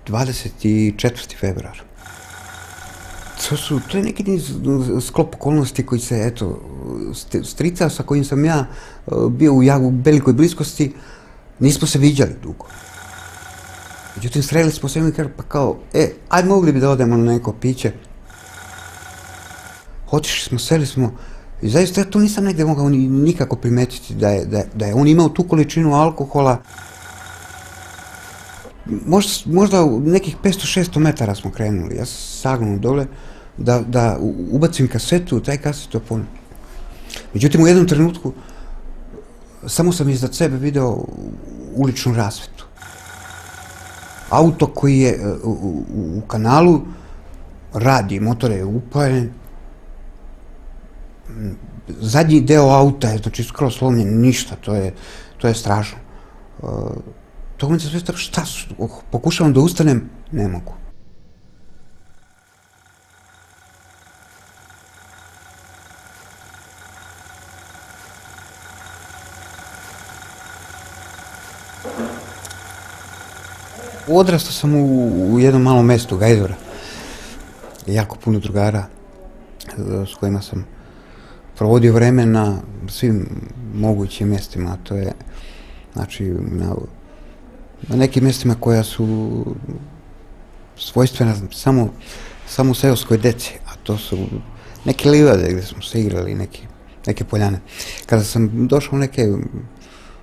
24. februar. To je neki sklop okolnosti koji se, eto, strica sa kojim sam ja bio u velikoj bliskosti, nismo se viđali dugo. Međutim, sreli smo se i pa kao, ajde mogli bi da odemo na neko piće. Otišli smo, seli smo i zaista ja to nisam negde mogao nikako primetiti da je on imao tu količinu alkohola. Možda u nekih 500-600 metara smo krenuli. Ja sam sagnuo dole da ubacim kasetu, taj kasetofon. Međutim, u jednom trenutku samo sam iznad sebe video uličnu rasvetu. Auto koji je u kanalu radi, motor je upaljen. Zadnji deo auta je, znači, skoro slomljen, ništa, to je strašno. To mi se sve stavio, šta su, pokušavam da ustanem, ne mogu. Odrastao sam u jednom malom mestu, Gajdora. Jako puno drugara s kojima sam provodio vreme na svim mogućim mjestima. To je, znači, na nekim mjestima koja su svojstvena samo seoskoj deci, a to su neke livade gdje smo se igrali, neke poljane. Kada sam došao u neke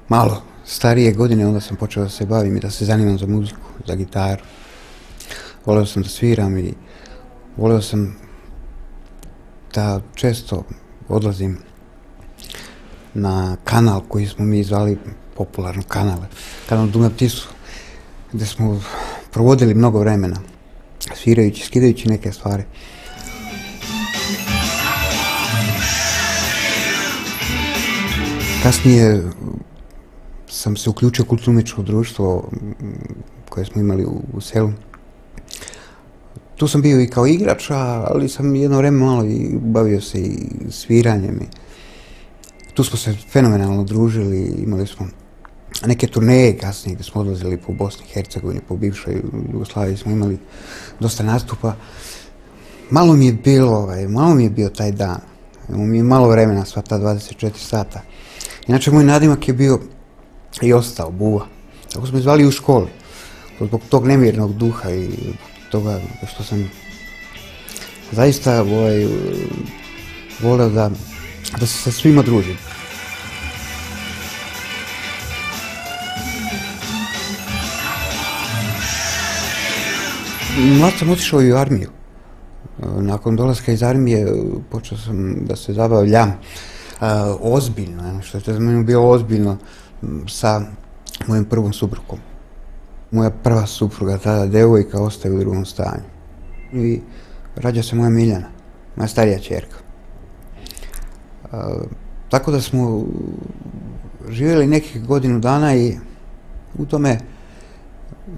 malo starije godine, onda sam počeo da se bavim i da se zanimam za muziku, za gitaru. Voleo sam da sviram i voleo sam da često odlazim na kanal koji smo mi zvali popularno kanal Dunav-Tisu, gde smo provodili mnogo vremena, svirajući, skidajući neke stvari. Kasnije sam se uključio u kulturno-umetničko društvo koje smo imali u selu. Tu sam bio i kao igrač, ali sam jedno vreme malo i bavio se i sviranjem. Tu smo se fenomenalno družili, imali smo neke turneje kasnije gdje smo odlazili po Bosni i Hercegovini, po bivšoj Jugoslaviji smo imali dosta nastupa. Malo mi je bio taj dan, imao mi je malo vremena, sva ta 24 sata. Inače, moj nadimak je bio i ostao Buva. Tako smo me zvali u školi, zbog tog nemirnog duha i toga što sam zaista voleo da se sa svima družim. Mlad sam otišao i u armiju. Nakon dolaska iz armije počeo sam da se zabavljam ozbiljno, što je za mene bilo ozbiljno, sa mojim prvom suprugom. Moja prva supruga, tada devojka, ostaje u drugom stanju. I rađa se moja Miljana, moja starija ćerka. Tako da smo živjeli nekih godinu dana i u tome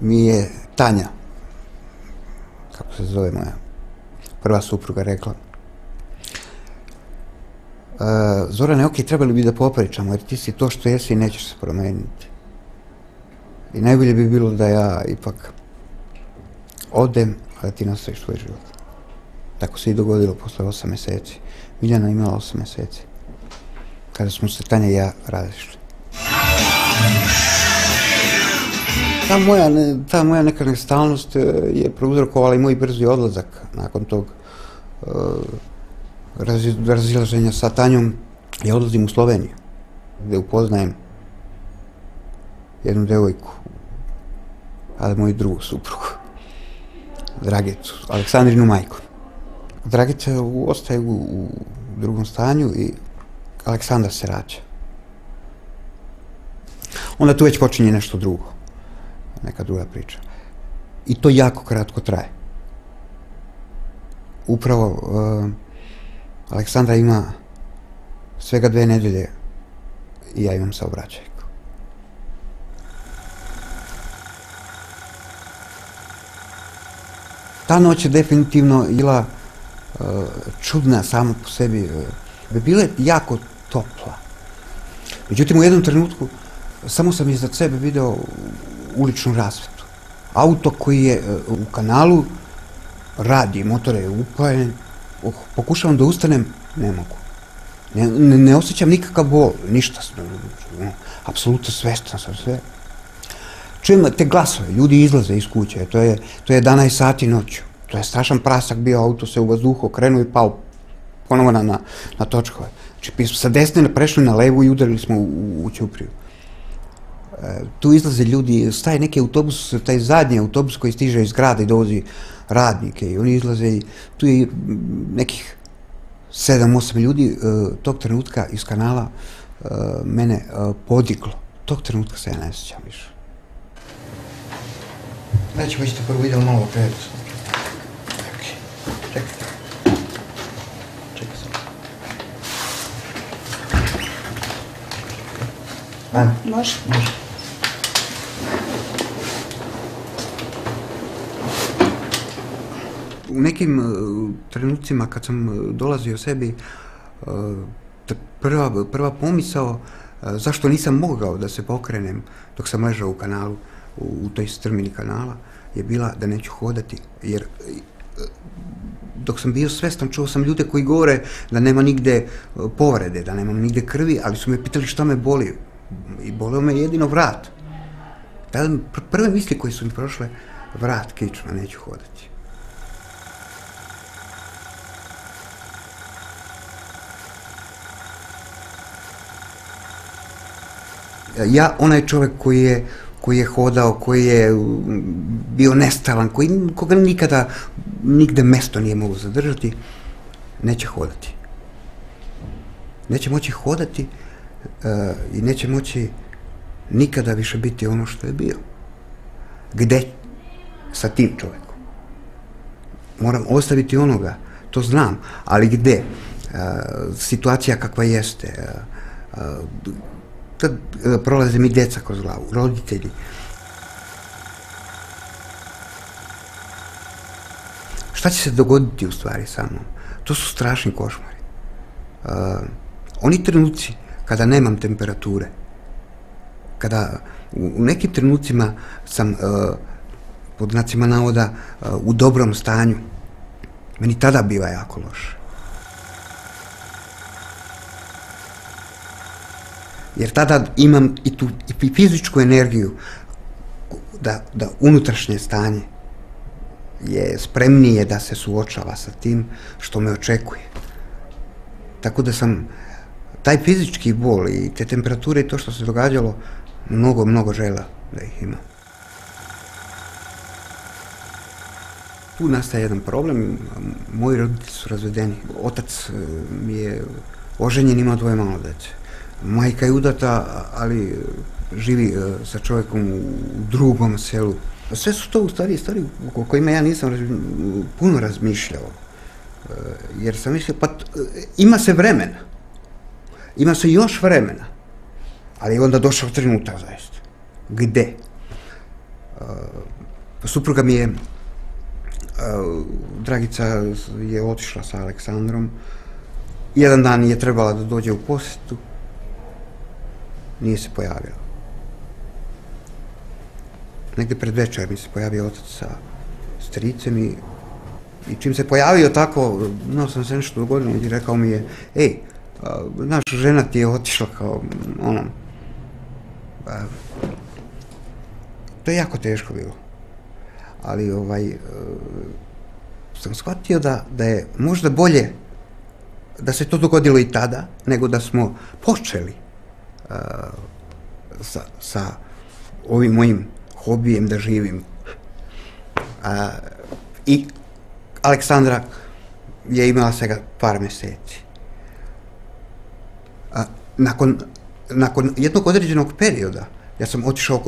mi je Tanja, kako se zove moja prva supruga, rekla: Zorane, ok, trebali bi da popričamo, jer ti si to što jesi i nećeš se promeniti. I najbolje bi bilo da ja ipak odem, a da ti nastaviš svoj život. Tako se i dogodilo posle 8 meseci. Miljana imala 8 meseci, kada smo se Tanja i ja razišli. Ta moja neka nestalnost je prouzrokovala i moj brzi odlazak nakon tog razilaženja sa Tanjom. Ja odlazim u Sloveniju, gde upoznajem jednu devojku, ali moju drugu suprugu, Dragicu, Aleksandrinu majku. Dragica ostaje u drugom stanju i Aleksandar se rađa. Onda tu već počinje nešto drugo, neka druga priča. I to jako kratko traje. Upravo Aleksandra ima svega 2 nedelje i ja imam saobraćajku. Ta noć je definitivno bila čudna sama po sebi. Bila je jako topla. Međutim, u jednom trenutku samo sam iznad sebe video uličnu rasvetu. auto koji je u kanalu, radi, motor je upajen, pokušavam da ustanem, ne mogu. Ne osjećam nikakav bol, ništa, apsolutno svestan sam sve. Čujem te glasove, ljudi izlaze iz kuće, to je 11 sati noću, to je strašan prasak bio, auto se u vazduhu okrenuo i pao ponovo na točkove. Znači, sa desne prešli na levu i udarili smo u ćupriju. Tu izlaze ljudi, staje neki autobus, taj zadnji autobus koji stiže iz grada i dovozi radnike i oni izlaze i tu je nekih 7-8 ljudi tog trenutka iz kanala mene podiglo. Tog trenutka se ja ne sjećam više. Znači, hoćete prvo idemo malo opet. Čekajte. Čekaj sam. Ajme. Može. U nekim trenucima kad sam dolazio sebi, prva pomisao zašto nisam mogao da se pokrenem dok sam ležao u kanalu, u toj strmini kanala, je bila da neću hodati, jer dok sam bio svestan, čuo sam ljude koji govore da nema nigde povrede, da nema nigde krvi, ali su me pitali šta me boli i bolio me jedino vrat. Tada prve misli koje su mi prošle, vrat, kičma, neću hodati. Ja, onaj čovjek koji je hodao, koji je bio nestalan, koga nikada nigde mesto nije moglo zadržati, neće hodati. Neće moći hodati i neće moći nikada više biti ono što je bio. Gde? Sa tim čovjekom. Moram ostaviti onoga, to znam, ali gde? Situacija kakva jeste, tad prolaze mi djeca kroz glavu, roditelji. Šta će se dogoditi u stvari sa mnom? To su strašni košmari. Oni trenuci kada nemam temperature, kada u nekim trenucima sam, pod znacima navoda, u dobrom stanju, meni tada biva jako loše. Jer tada imam i tu i fizičku energiju da unutrašnje stanje je spremnije da se suočava sa tim što me očekuje. Tako da sam taj fizički bol i te temperature i to što se događalo mnogo želeo da ih imam. Tu nastaje jedan problem, moji roditelji su razvedeni. Otac mi je oženjen, ima 2 malo dece. Majka je udata, ali živi sa čovjekom u drugom selu. Sve su to u stvari o kojima ja nisam puno razmišljao. Jer sam mislio, pa ima se vremena. Ima se još vremena. Ali je onda došao trenutak zaista. Gde? Supruga mi je, Dragica je otišla sa Aleksandrom. Jedan dan je trebala da dođe u posjetu. Nije se pojavila. Negde pred večer mi se pojavio otac sa stricem i čim se pojavio tako, znao sam se nešto dogodilo i rekao mi je, ej, naša žena ti je otišla kao, ono, to je jako teško bilo. Ali, sam shvatio da je možda bolje da se to dogodilo i tada, nego da smo počeli sa ovim mojim hobijem da živim. I Aleksandra je imala svega par mjeseci. Nakon jednog određenog perioda, ja sam otišao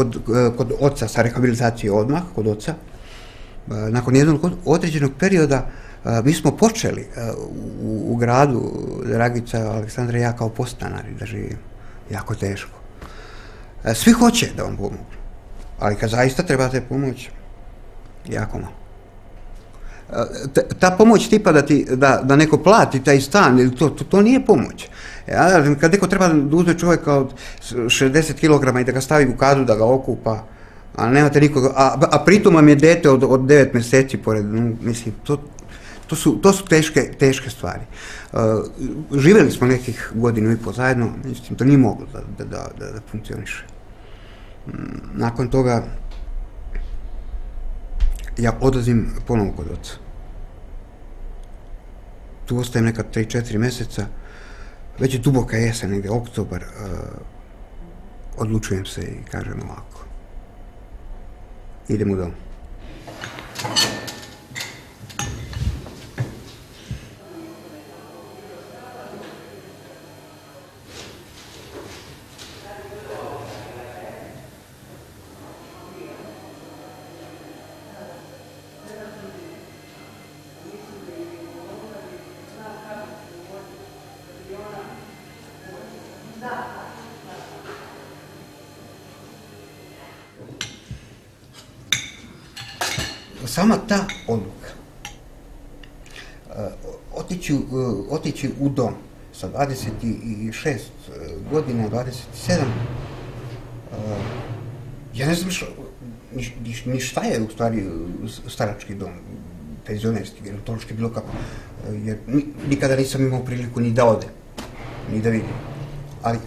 kod oca sa rehabilitacije odmah, kod oca. Nakon jednog određenog perioda mi smo počeli u gradu, Dragica, Aleksandra i ja kao podstanari da živim. Jako teško. Svi hoće da vam pomogu, ali kad zaista trebate pomoć, jako malo. Ta pomoć tipa da neko plati taj stan, to nije pomoć. Kad neko treba da uzme čovjeka od 60 kg i da ga stavi u kadu, da ga okupa, a nemate nikoga, a pritom vam je dete od 9 meseci pored, mislim, to su teške stvari. Živeli smo nekih godinu i po zajedno, mislim, to nije moglo da funkcioniše. Nakon toga ja odlazim ponovo kod oca. Tu ostajem neka 3-4 meseca, već je duboka jesen, negde oktobar, odlučujem se i kažem ovako, idem u dom. Sama ta odluka, otići u dom sa 26 godina, 27, ja ne znam ni šta je u stvari starački dom, penzionerski, gerontološki, bilo kako, jer nikada nisam imao priliku ni da odem, ni da vidim. Ali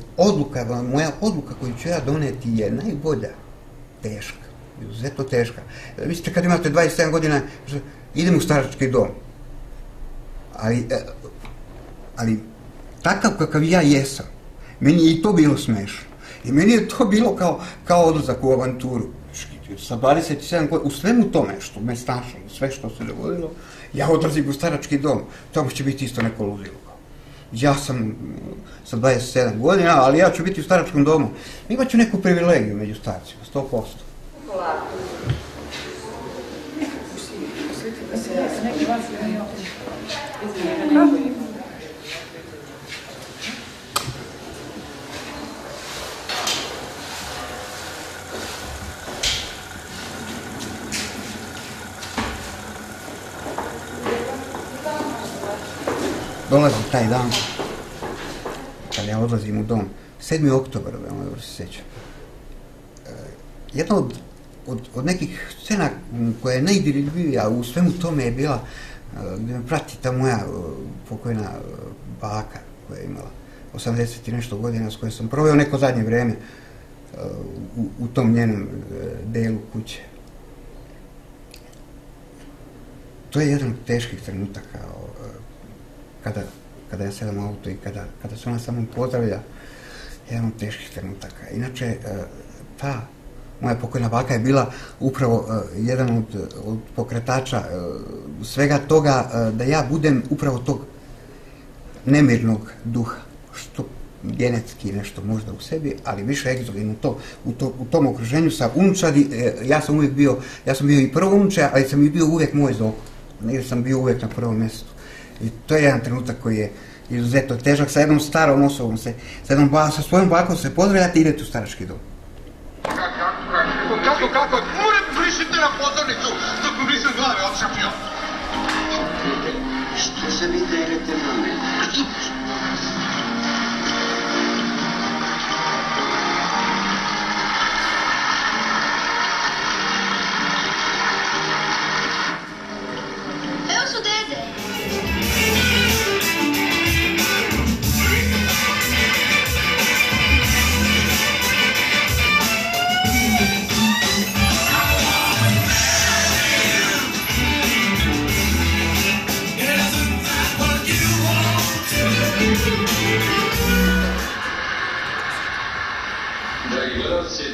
moja odluka koju ću ja doneti je najbolja, teška. Izuzetno teška. Mislite, kad imate 27 godina, idem u starački dom. Ali takav kakav ja jesam, meni je i to bilo smešno. I meni je to bilo kao odlazak u avanturu. Sa 27 godina, u svemu tome što me snašalo, sve što se dogodilo, ja odlazim u starački dom. Tamo će biti isto neko ludilo. Ja sam sa 27 godina, ali ja ću biti u staračkom domu. Imaću neku privilegiju među starcima, 100%. Dolazim taj dan, kada ja odlazim u dom, 7. oktobar, veoma dobro se sećam. Jedna od nekih scena koja je najdirljivija u svemu tome je bila gde me prati ta moja pokojna baka koja je imala 80 i nešto godina, s kojoj sam proveo neko zadnje vreme u tom njenom delu kuće. To je jedan od teških trenutaka kada ja sedam u auto i kada se ona samo pozdravlja, jedan od teških trenutaka. Inače, ta moja pokojna baka je bila upravo jedan od pokretača svega toga, da ja budem upravo tog nemirnog duha, što genetski nešto možda u sebi, ali više egzogeno u tom okruženju sa unučadi. Ja sam bio i prvo unuče, ali sam i bio uvek moj zoko, jer sam bio uvek na prvom mjestu. I to je jedan trenutak koji je izuzetno težak, sa jednom starom osobom, sa svojom bakom se pozdravljate i idete u starački dom. Kako? Moram brišite na pozornicu, dok mi nisam glave odšapio. Što se vi delite na mene? Evo su dede.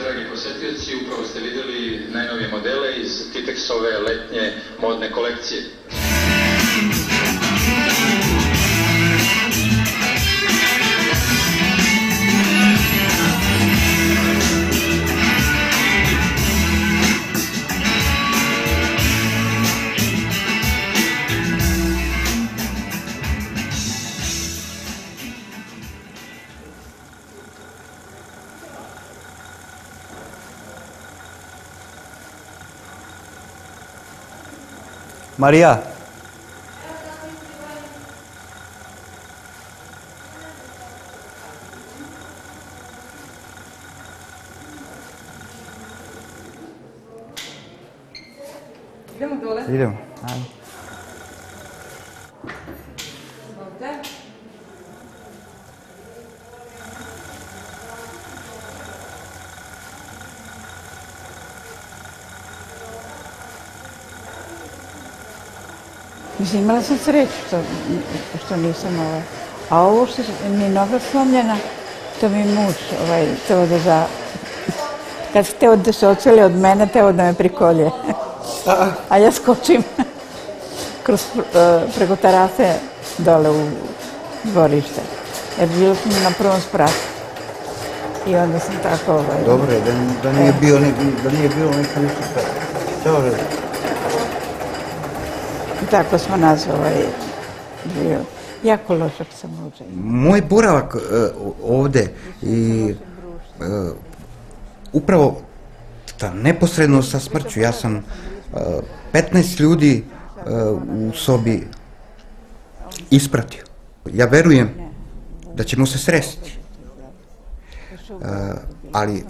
Dragi posetioci, upravo ste vidjeli najnovije modele iz Titexove letnje modne kolekcije. Marija. Idemo dole? Idemo, ajde. Ovdje. Mislim, imala sam sreću što nisam A ovo što mi je noga slomljena, to mi je muž, teo da kad hteo da se oceli od mene, teo da me prikolje. A ja skočim preko terase dole u dvorište. Jer bila sam na prvom spratu. I onda sam tako... Dobro je, da nije bilo neka ništa sprata. I tako smo nas bio. Jako lošak sam uđe. Moj boravak ovde i upravo neposredno sa smrću, ja sam 15 ljudi u sobi ispratio. Ja verujem da ćemo se sresti, ali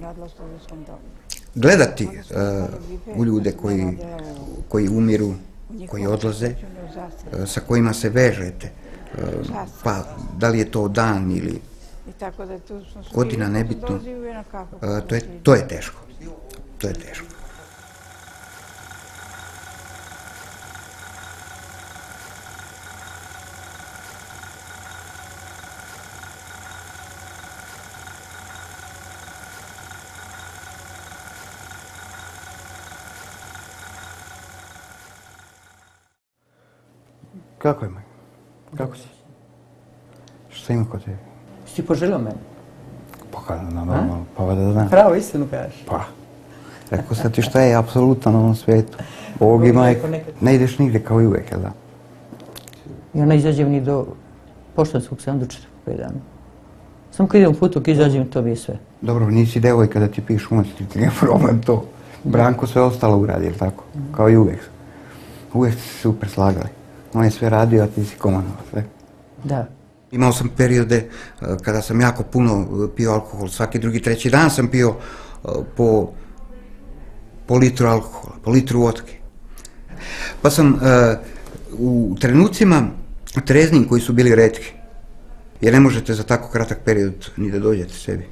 gledati u ljude koji umiru, koji odlaze, sa kojima se vežete, pa da li je to dan ili godina, nebitno, to je teško. To je teško. Kako je, Maj? Kako si? Šta ima kod tebi? Si poželio mene? Pa kada, normalno, pa da znam. Pravo istinu kažeš. Pa, rekao sam ti šta je apsolutno na ovom svijetu. Bog i majka, ne ideš nigdje kao i uvijek, jel da? Ja ne izađem ni do poštanskog sanduča po 5 dana. Samo kad idem u putok, izađem, to bi je sve. Dobro, nisi devojka da ti pišu umetnosti, ti nije problem to. Branko sve ostalo uradi, jel tako? Kao i uvijek. Uvijek ste se super slagali. On je sve radio, a ti si komandovao sve. Da. Imao sam periode kada sam jako puno pio alkohol. Svaki drugi, treći dan sam pio po litru alkohola, po litru vodke. Pa sam u trenucima treznim koji su bili retki, jer ne možete za tako kratak period ni da dođete sebi,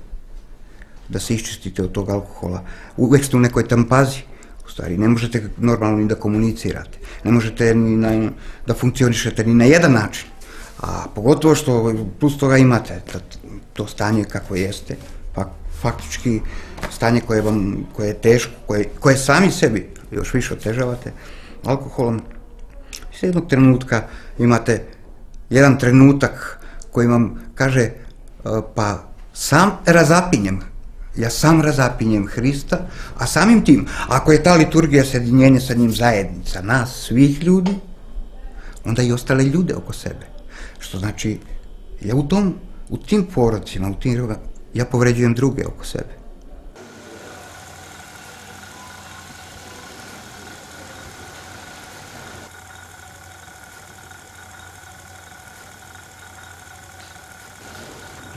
da se iščistite od tog alkohola. Uvijek ste u nekoj tampazi. U stvari, ne možete normalno ni da komunicirate, ne možete ni da funkcionišete ni na jedan način, a pogotovo što plus toga imate to stanje kakvo jeste, pa faktički stanje koje je teško, koje sami sebi još više otežavate alkoholom. S jednog trenutka imate jedan trenutak koji vam kaže pa sam razapinjem. Ja sam razapinjem Hrista, a samim tim, ako je ta liturgija sjedinjenje sa njim zajednica, nas, svih ljudi, onda i ostale ljude oko sebe. Što znači, ja u tim porodcima, ja povređujem druge oko sebe.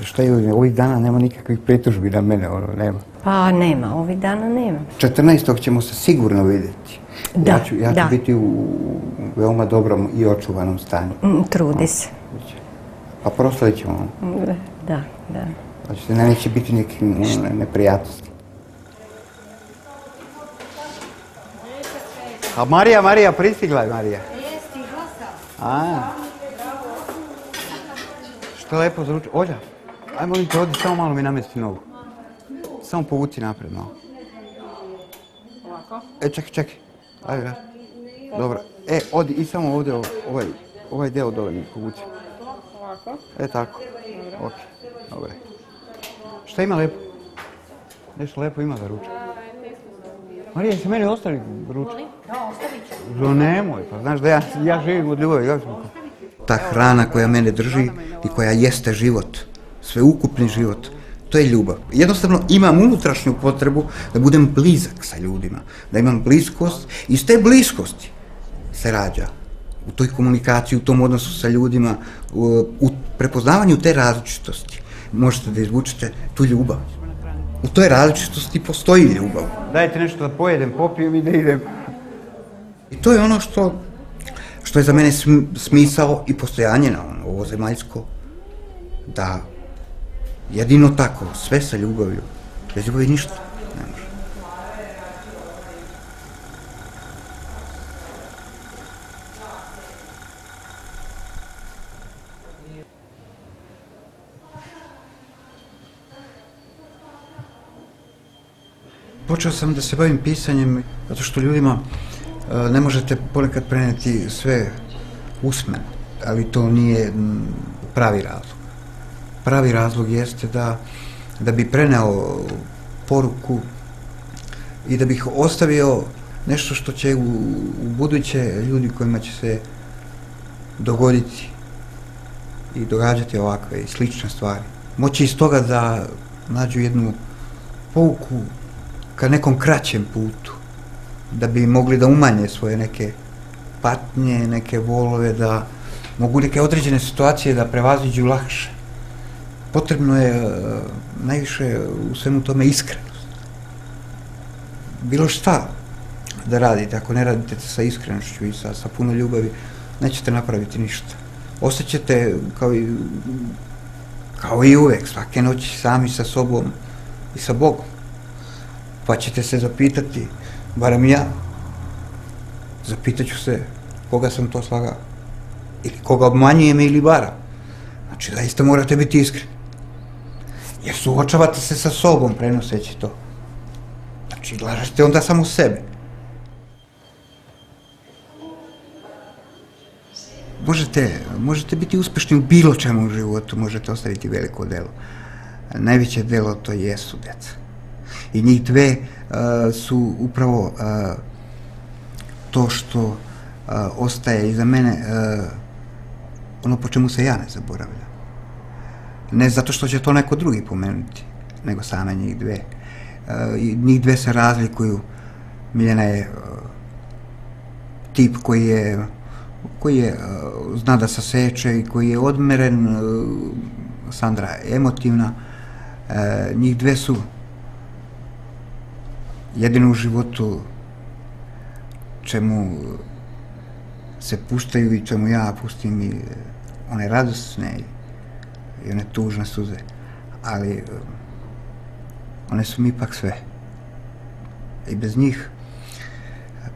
Šta je, ovih dana nema nikakvih pritužbi na mene, nema? Pa nema, ovih dana nema. 14. ćemo se sigurno vidjeti. Da, ja ću biti u veoma dobrom i očuvanom stanju. Trudi se. Pa proslavit ćemo. Da. Znači, neće biti nekih neprijatnosti. A Marija, pristigla je Marija. Stigla sam. Što lepo zvuči. Olja, aj molim te, odi, samo malo mi namesti nogu. Samo povuci napred malo. Ovako? Čekaj. Ajde. Dobro. Odi i samo ovdje, ovaj deo dole mi povuci. Ovako? Tako. Ok, dobro. Šta ima lepo? Nešto lepo ima za ručak. Marija, jesi meni ostavi ručak? Da, ostavit ću. Nemoj, pa znaš da ja živim od ljubavi. Ta hrana koja mene drži i koja jeste život, sveukupni život, to je ljubav. Jednostavno imam unutrašnju potrebu da budem blizak sa ljudima, da imam bliskost i iz te bliskosti se rađa u toj komunikaciji, u tom odnosu sa ljudima, u prepoznavanju te različitosti. Možete da izvučete tu ljubav. U toj različitosti postoji ljubav. Dajte nešto da pojedem, popijem i da idem. I to je ono što je za mene smisao i postojanje na ovo zemaljsko, da jedino tako, sve sa ljubavlju, bez ljubavi ništa ne može. Počeo sam da se bavim pisanjem zato što ljudima ne možete ponekad preneti sve usmeno, ali to nije pravi razlog. Pravi razlog jeste da bi preneo poruku i da bih ostavio nešto što će u buduće ljudi kojima će se dogoditi i događati ovakve i slične stvari, moći iz toga da nađu jednu pouku ka nekom kraćem putu, da bi mogli da umanje svoje neke patnje, neke bolove, da mogu neke određene situacije da prevaziđu lakše. Potrebno je najviše u svemu tome iskrenost. Bilo šta da radite, ako ne radite sa iskrenošću i sa puno ljubavi, nećete napraviti ništa. Ostaćete kao i uvek, svake noći sami sa sobom i sa Bogom. Pa ćete se zapitati, barem ja, zapitat ću se koga sam to slagao, ili koga obmanjujem ili varam. Znači, zaista morate biti iskreni. Jer suočavate se sa sobom prenoseći to. Znači, lažete onda samo sebe. Možete biti uspešni u bilo čemu u životu, možete ostaviti veliko delo. Najveće delo to jesu deca. I njih dve su upravo to što ostaje iza mene, ono po čemu se ja ne zaboravljam. Ne zato što će to neko drugi pomenuti, nego same njih dve. Njih dve se razlikuju. Miljana je tip koji zna da saseče i koji je odmeren, Sandra je emotivna. Njih dve su jedino u životu čemu se puštaju i čemu ja pustim i one radosne i one tužne suze, ali one su mi ipak sve. I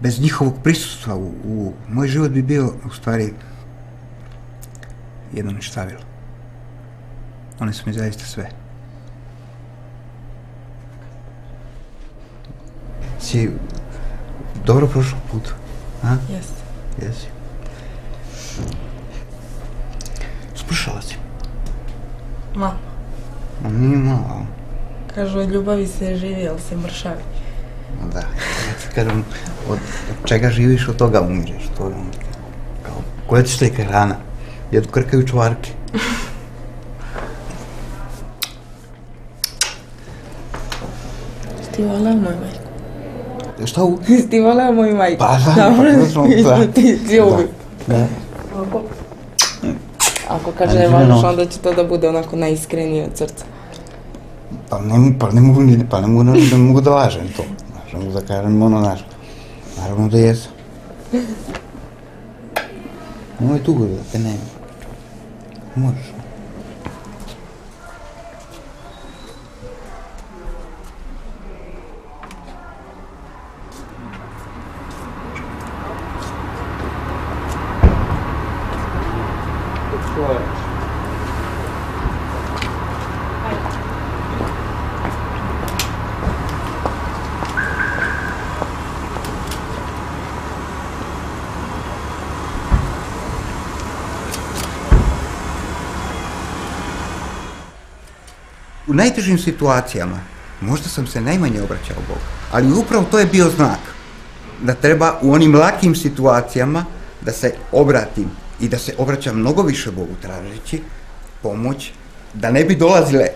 bez njihovog prisustva u moj život bi bio u stvari jedno ništavilo. One su mi zaista sve. Si dobro prošao put? Jeste. Jesi. Spršala si? Ma. Nije malo. Kažu, od ljubavi se živi, ali se mršavi. Da. Ja ti kažem, od čega živiš, od toga umireš. To je ono, kao, koja ti štajka hrana? Jedu krkaju čvarke. Ti voleo moju majku? Šta u? Ti voleo moju majku? Pa da. Ti ljubi. Da. Ako kaže ne voliš, onda će to da bude onako najiskrenije od srca. Pa ne mogu da lažem to. Ne mogu da kažem ono naš. Naravno da jesam. Ovo je tugo da te nema. Možeš. U najtežim situacijama možda sam se najmanje obraćao Bogu, ali upravo to je bio znak da treba u onim lakim situacijama da se obratim i da se obraćam mnogo više Bogu tražeći pomoć, da ne bi dolazile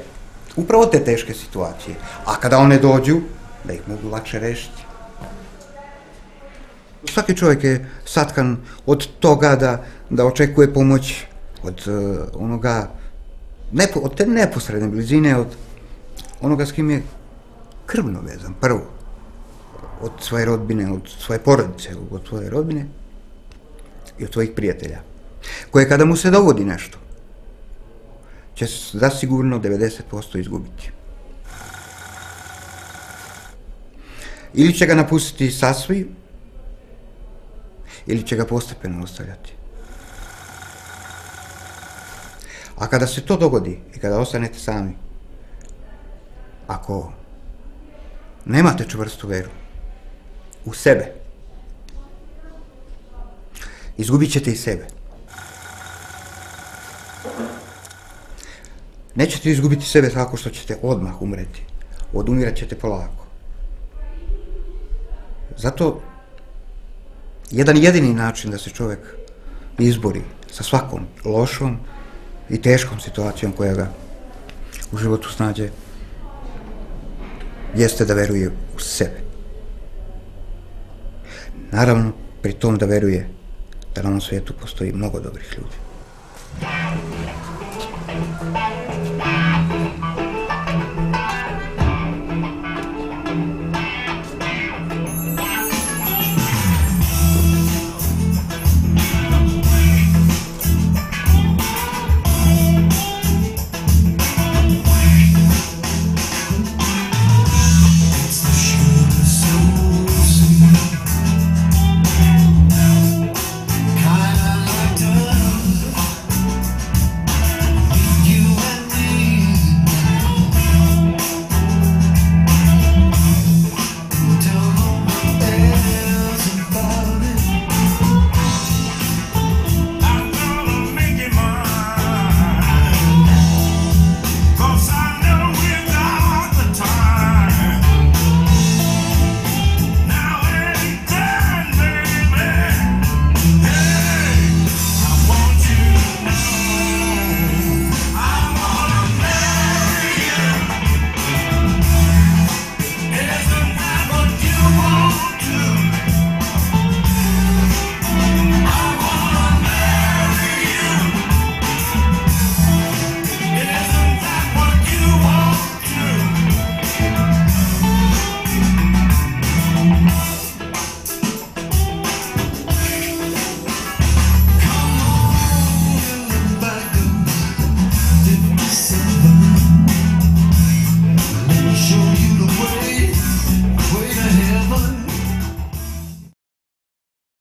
upravo te teške situacije, a kada one dođu, da ih mogu lakše rešiti. Svaki čovjek je satkan od toga da očekuje pomoć, od onoga, od te neposredne blizine, od onoga s kim je krvno vezan, prvo. od svoje rodbine, od svoje porodice, od svoje rodbine i od svojih prijatelja, koje kada mu se dogodi nešto, će se zasigurno 90% izgubiti. Ili će ga napustiti sasvim, ili će ga postepeno ostavljati. A kada se to dogodi i kada ostanete sami, ako nemate čvrstu veru u sebe, izgubit ćete i sebe. Nećete izgubiti sebe tako što ćete odmah umreti. Odumirat ćete polako. Zato jedan jedini način da se čovjek izbori sa svakom lošom i teškom situacijom koja ga u životu snađe jeste da veruje u sebe. Naravno, pri tom da veruje da na ovom svijetu postoji mnogo dobrih ljudi.